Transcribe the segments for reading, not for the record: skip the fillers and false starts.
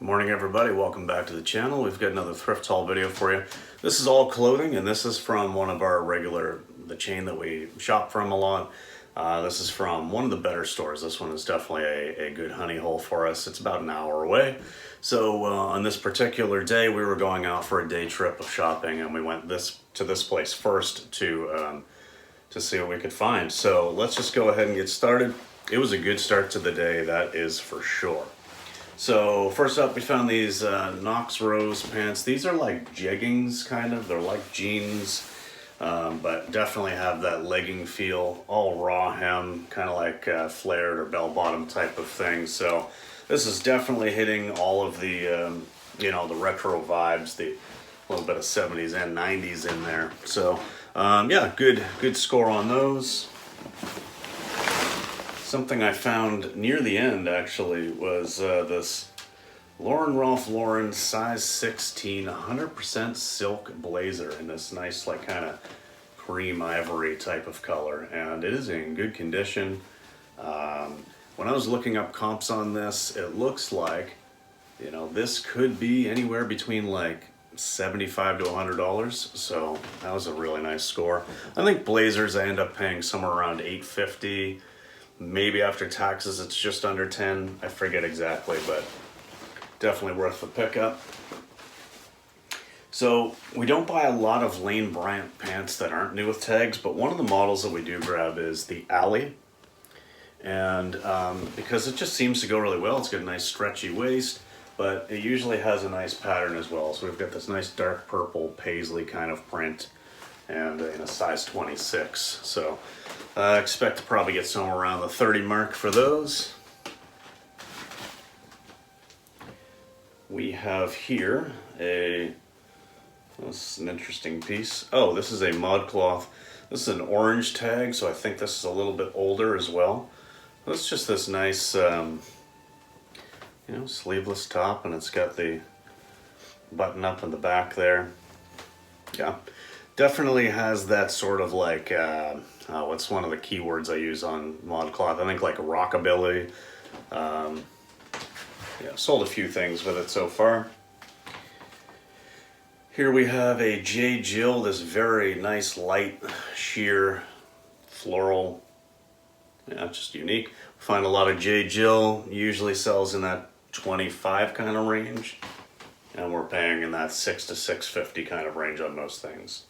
Morning everybody, welcome back to the channel. We've got another thrift haul video for you. This is all clothing and this is from one of our the chain that we shop from a lot. This is from one of the better stores. This one is definitely a good honey hole for us. It's about an hour away. So on this particular day we were going out for a day trip of shopping and we went to this place first to see what we could find. So let's just go ahead and get started. It was a good start to the day, that is for sure. So first up we found these Knox Rose pants. These are like jeggings kind of, they're like jeans, but definitely have that legging feel, all raw hem, kind of like flared or bell bottom type of thing. So this is definitely hitting all of the, the retro vibes, the little bit of 70s and 90s in there. So yeah, good score on those. Something I found near the end actually was this Ralph Lauren size 16 100% silk blazer in this nice like kind of cream ivory type of color, and it is in good condition. When I was looking up comps on this, it looks like this could be anywhere between like $75 to $100, so that was a really nice score. I think blazers I end up paying somewhere around $8.50. Maybe after taxes it's just under 10. I forget exactly, but definitely worth the pickup. So we don't buy a lot of Lane Bryant pants that aren't new with tags, but one of the models that we do grab is the Alley. And because it just seems to go really well, it's got a nice stretchy waist, but it usually has a nice pattern as well. So we've got this nice dark purple paisley kind of print and in a size 26. So I expect to probably get somewhere around the 30 mark for those. We have here this is an interesting piece. Oh, this is a ModCloth. This is an orange tag, so I think this is a little bit older as well. It's just this nice, sleeveless top, and it's got the button up in the back there. Yeah. Definitely has that sort of like, what's one of the keywords I use on ModCloth? I think like rockabilly. Yeah, sold a few things with it so far. Here we have a J. Jill, this very nice light sheer floral. Yeah, just unique. Find a lot of J. Jill, usually sells in that 25 kind of range. And we're paying in that $6 to $6.50 kind of range on most things.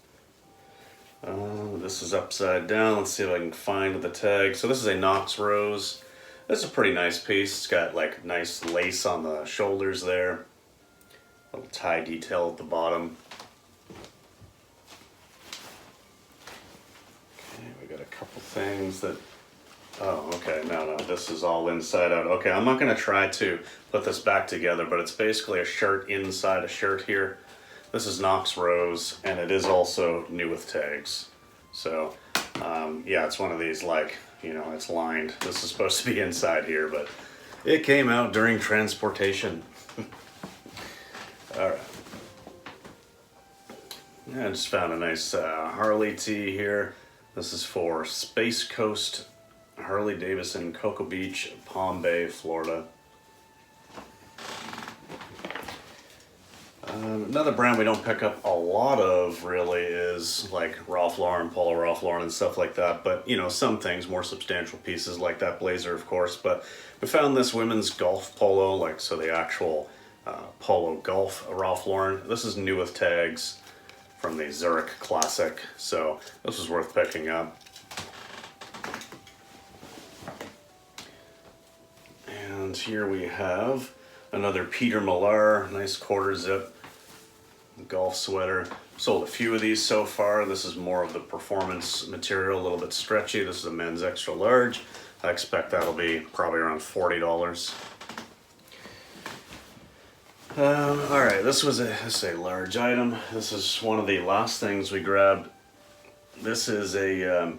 This is upside down. Let's see if I can find the tag. So this is a Knox Rose. This is a pretty nice piece. It's got like nice lace on the shoulders there. Little tie detail at the bottom. Okay, we got a couple things that... Oh, okay, no, this is all inside out. Okay, I'm not going to try to put this back together, but it's basically a shirt inside a shirt here. This is Knox Rose, and it is also new with tags. So, yeah, it's one of these like, it's lined. This is supposed to be inside here, but it came out during transportation. All right. Yeah, I just found a nice Harley tee here. This is for Space Coast Harley Davidson, Cocoa Beach, Palm Bay, Florida. Another brand we don't pick up a lot of really is like Ralph Lauren, Polo Ralph Lauren and stuff like that, but some things, more substantial pieces like that blazer of course. But we found this women's golf polo, so the actual polo golf Ralph Lauren. This is new with tags from the Zurich Classic, so this was worth picking up. And here we have another Peter Millar, nice quarter zip golf sweater. Sold a few of these so far. This is more of the performance material, a little bit stretchy. This is a men's extra large. I expect that'll be probably around $40. All right, this is a large item. This is one of the last things we grabbed. This is a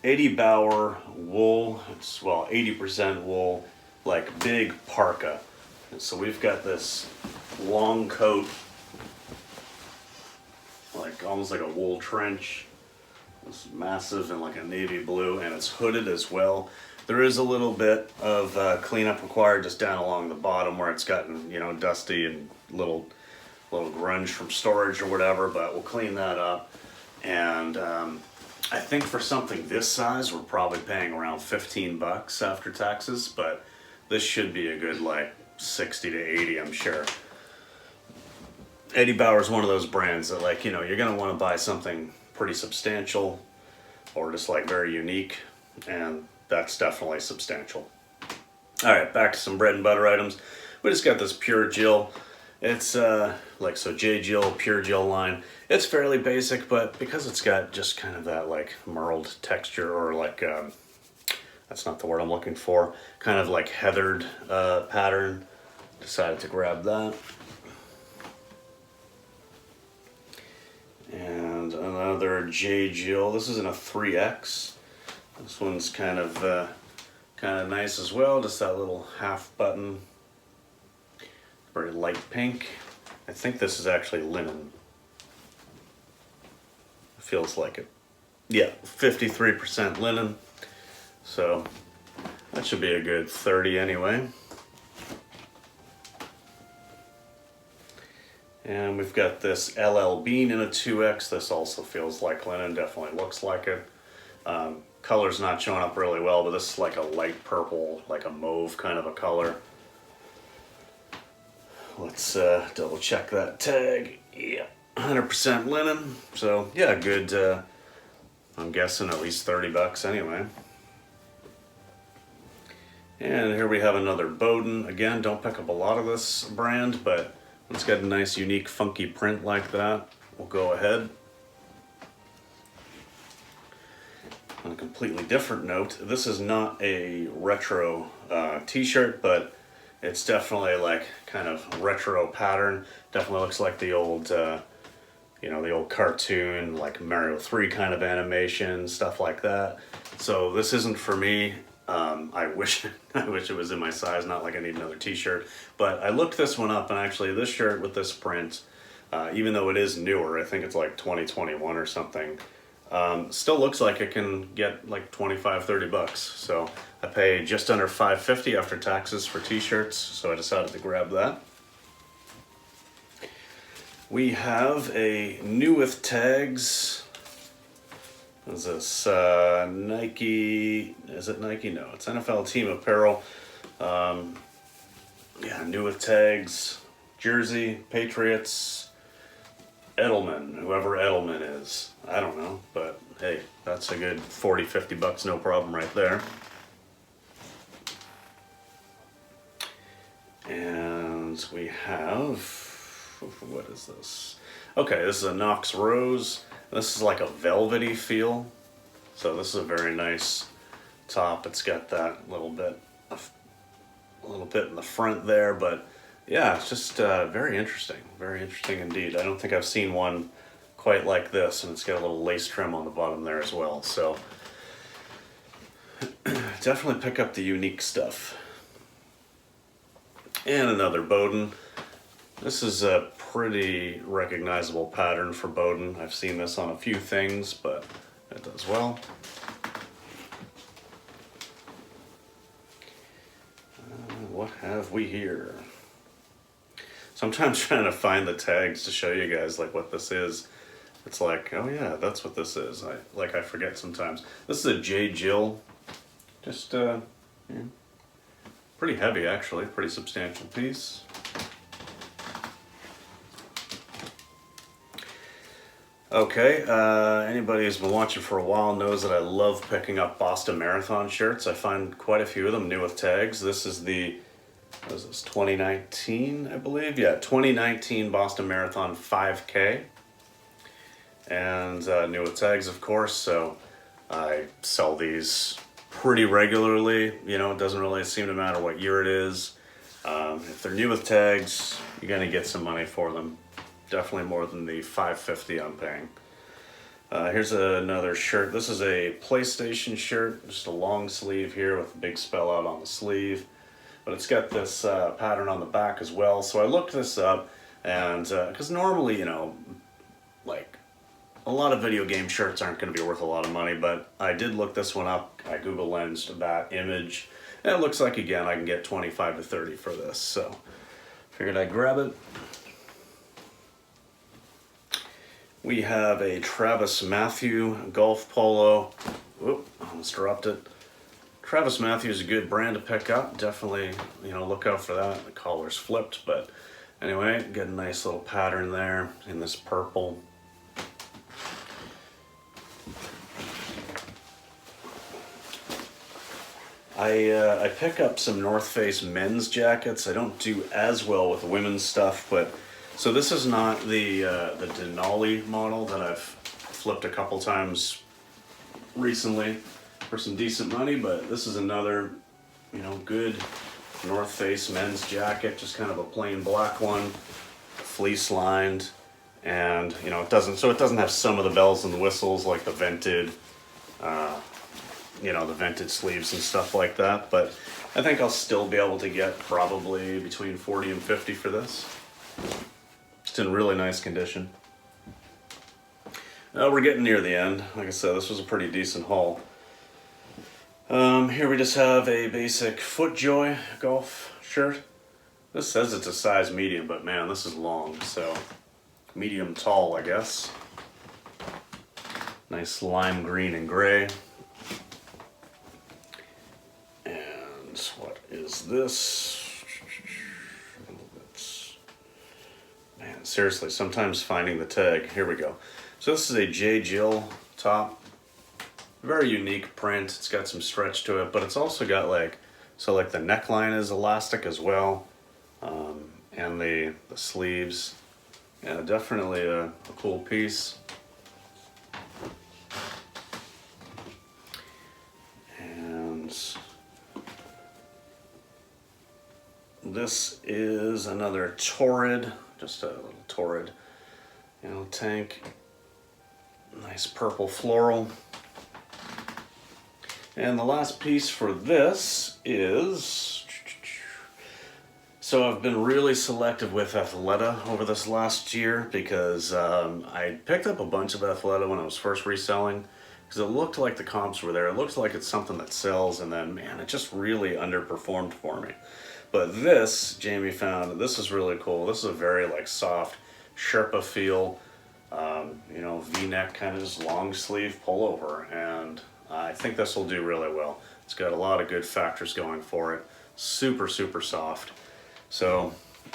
Eddie Bauer wool. It's 80% wool, like big parka. And so we've got this long coat, like almost like a wool trench. It's massive and like a navy blue, and it's hooded as well. There is a little bit of cleanup required just down along the bottom where it's gotten, you know, dusty and little grunge from storage or whatever, but we'll clean that up. And I think for something this size, we're probably paying around 15 bucks after taxes, but this should be a good like 60 to 80, I'm sure. Eddie Bauer is one of those brands that, like, you know, you're gonna want to buy something pretty substantial or just like very unique, and that's definitely substantial. All right, back to some bread and butter items. We just got this Pure Jill. It's like, so J. Jill, Pure Jill line. It's fairly basic, but because it's got just kind of that like marled texture, or like, that's not the word I'm looking for, kind of like heathered pattern, decided to grab that. And another J. Jill. This is in a 3X. This one's kind of nice as well. Just that little half button. Very light pink. I think this is actually linen. Feels like it. Yeah, 53% linen. So that should be a good 30 anyway. And we've got this LL Bean in a 2X. This also feels like linen, definitely looks like it. Color's not showing up really well, but this is like a light purple, like a mauve kind of a color. Let's double check that tag. Yeah, 100% linen. So yeah, good, I'm guessing at least 30 bucks anyway. And here we have another Bowden. Again, don't pick up a lot of this brand, but it's got a nice, unique, funky print like that. We'll go ahead. On a completely different note, this is not a retro t-shirt, but it's definitely like kind of retro pattern. Definitely looks like the old, you know, the old cartoon, like Mario 3 kind of animation, stuff like that. So this isn't for me. I wish it was in my size, not like I need another t-shirt. But I looked this one up, and actually this shirt with this print, even though it is newer, I think it's like 2021 or something, still looks like it can get like 25, 30 bucks. So I pay just under $5.50 after taxes for t-shirts, so I decided to grab that. We have a new with tags. What is this? Nike, is it Nike? No, it's NFL team apparel. Yeah, new with tags, jersey, Patriots, Edelman, whoever Edelman is. I don't know, but hey, that's a good 40, 50 bucks, no problem right there. And we have, what is this? Okay, this is a Knox Rose. This is like a velvety feel. So this is a very nice top. It's got that little bit in the front there, but yeah, it's just very interesting indeed. I don't think I've seen one quite like this, and it's got a little lace trim on the bottom there as well. So definitely pick up the unique stuff. And another Bowden. This is a pretty recognizable pattern for Bowden. I've seen this on a few things, but it does well. What have we here? Sometimes trying to find the tags to show you guys like what this is. It's like, oh yeah, that's what this is. I forget sometimes. This is a J. Jill. Just yeah, pretty heavy actually, pretty substantial piece. Okay, anybody who's been watching for a while knows that I love picking up Boston Marathon shirts. I find quite a few of them new with tags. This is the, what is this, 2019, I believe? Yeah, 2019 Boston Marathon 5K. And new with tags, of course, so I sell these pretty regularly. You know, it doesn't really seem to matter what year it is. If they're new with tags, you're gonna get some money for them. Definitely more than the $5.50 I'm paying. Here's another shirt. This is a PlayStation shirt, just a long sleeve here with a big spell out on the sleeve. But it's got this pattern on the back as well. So I looked this up, and because normally, you know, like a lot of video game shirts aren't going to be worth a lot of money, but I did look this one up. I Google lensed about image, and it looks like, again, I can get 25 to 30 for this, so figured I'd grab it. We have a Travis Matthew golf polo. Whoop, almost dropped it. Travis Matthew is a good brand to pick up. Definitely, you know, look out for that. The collar's flipped, but anyway, get a nice little pattern there in this purple. I pick up some North Face men's jackets. I don't do as well with women's stuff, but so this is not the Denali model that I've flipped a couple times recently for some decent money, but this is another, you know, good North Face men's jacket, just kind of a plain black one, fleece lined, and you know, it doesn't have some of the bells and the whistles like the vented, you know, the vented sleeves and stuff like that, but I think I'll still be able to get probably between 40 and 50 for this. It's in really nice condition. We're getting near the end. Like I said, this was a pretty decent haul. Here we just have a basic FootJoy golf shirt. This says it's a size medium, but man, this is long, so medium tall, I guess. Nice lime green and gray. And what is this? Man, seriously, sometimes finding the tag. Here we go. So this is a J. Jill top. Very unique print. It's got some stretch to it, but it's also got like the neckline is elastic as well, and the sleeves. Yeah, definitely a cool piece. And this is another Torrid, just a little Torrid, you know, tank. Nice purple floral. And the last piece for this is, so I've been really selective with Athleta over this last year because I picked up a bunch of Athleta when I was first reselling because it looked like the comps were there. It looks like it's something that sells, and then man, it just really underperformed for me. But this, Jamie found, this is really cool. This is a very like soft Sherpa feel, you know, V-neck kind of just long sleeve pullover, and I think this will do really well. It's got a lot of good factors going for it. Super, super soft. So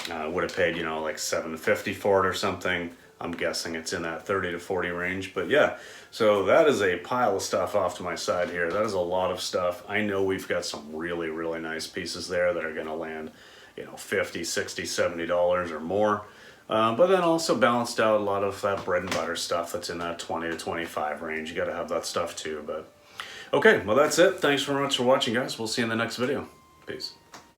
I would have paid, you know, like $7.50 for it or something. I'm guessing it's in that 30 to 40 range. But yeah, so that is a pile of stuff off to my side here. That is a lot of stuff. I know we've got some really, really nice pieces there that are going to land, you know, $50, $60, $70 or more. But then also balanced out a lot of that bread and butter stuff that's in that 20 to 25 range. You got to have that stuff too. But okay, well that's it. Thanks very much for watching, guys. We'll see you in the next video. Peace.